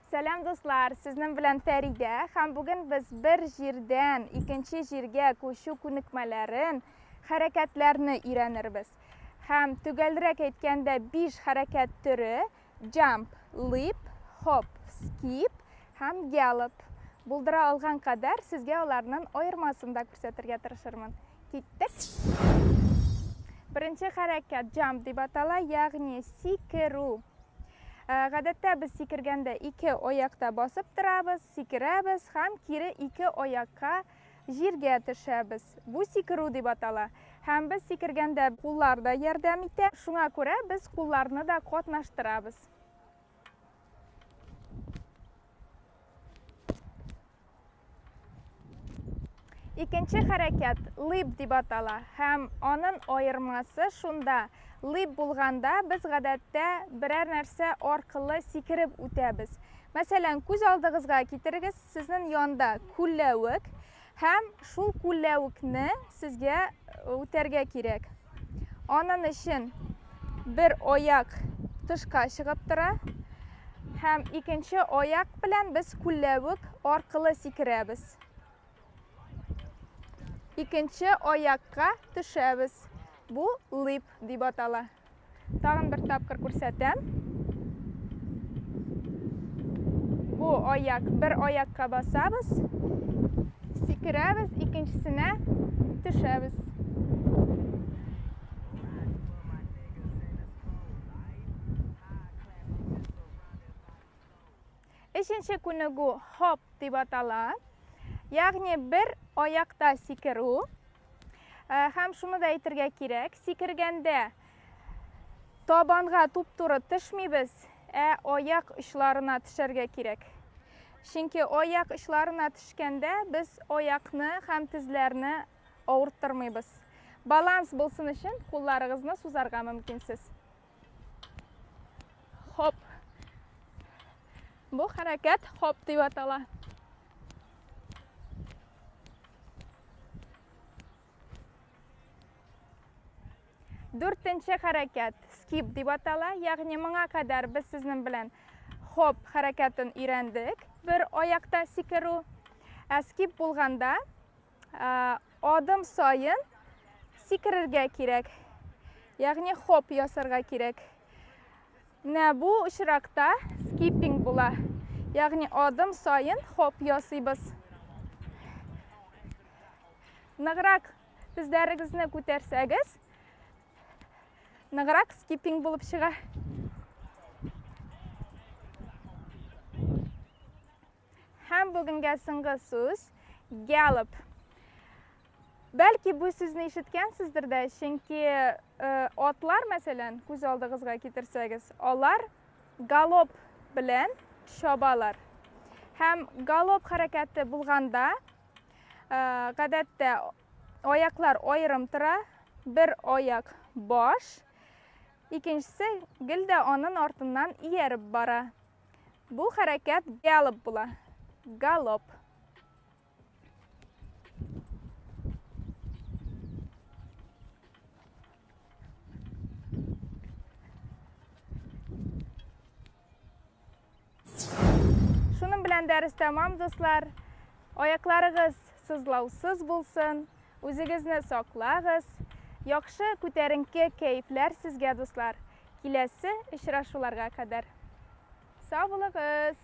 Selam dostlar, sizin bilen Feride. Hem bugün biz bir yerden ikinci yerge koşu ko'nikmalarin hareketlerini öğreniriz. Hem tügeldirek etkende 5 hareket türü jump, leap, hop, skip, hem gallop. Buldura algan kadar sizge onlarning ayırmasını da ko'rsatirga tirishirman. Ketdik. Birinchi harakat jump deb ataladi, ya'ni sikiru. Гадәттә biz sikirganda iki oyakta basıp turamiz, sikiramiz, ham kiri iki oyakka yerga tushamiz. Bu sikiru deb ataladi. Ham biz sikirganda qo'llar da yordam etadi. Shunga ko'ra biz qo'llarni da qatnashtiramiz. İkinci harakat leap deb ataladi. Ham onun ayırması shunda. Leap bo'lganda biz гадәттә birər нәрсә orqali sikirib o'tamiz. Masalan, ko'z oldingizga keltirig'iz, sizning yonda ko'llavik, ham shul ko'llavikni sizga o'targa kerak. Onun uchun bir oyoq tishqa chiqib turadi, ham ikkinchi oyoq bilan biz ko'llavik orqali sikiramiz. İkinci oyoqqa tushamiz. Bu leap deb ataladi. Tag'in bir tapqir ko'rsatam. Bu bir oyoqqa bosamiz, sikiramiz, ikkinchisine tushamiz. Uchinchi ko'nigu hop deb ataladi. Ya'ni bir oyoqda sikiru. Ham shuni da aytirga kerak, sikirganda to'bonga to'p-to'g'ri tushmaymiz, oyoq uchlarini tushirga kerak. Chunki oyoq uchlarini tushganda biz oyoqni ham tizlarni og'rittirmaymiz. Balans bo'lsin uchun qo'llaringizni suzarga mumkinsiz. Hop. Bu harakat hop deb ataladi. Dördüncü harakat skip deb ataladi. Ya'ni bunga qadar biz sizning bilan hop harakatini öğrendik. Bir oyoqda sikiru. Skip bo'lganda odim sayin sikirga kerak. Ya'ni hop yasarga kerak. Bu uchraqda skipping bo'ladi. Ya'ni odim sayin hop yasaymiz. Nag'roq tizlaringizni ko'tarsangiz nag'roq skipping bo'lib chiqadi. Ham bugungi so'nggi so'z gallop. Balki bu so'zni eshitgansizdir-da, chunki otlar masalan ko'z oldingizga keltirsangiz, ular galop bilan shobalar. Ham galop harakati bo'lganda odatda oyoqlar ayrim turadi, bir oyoq bosh, ikkinchisi gilda onun ortidan erib bora. Bu harakat gallop bo'ladi. Galop. Şunun bilan dars tamam do'stlar. Oyoqlaringiz sizlovsiz bo'lsin. O'zingizni saqlag'iz. Yaxshi ko'tarinki kayflar sizga do'stlar. Kelasi uchrashuvlarga qadar sog' bo'ling'iz.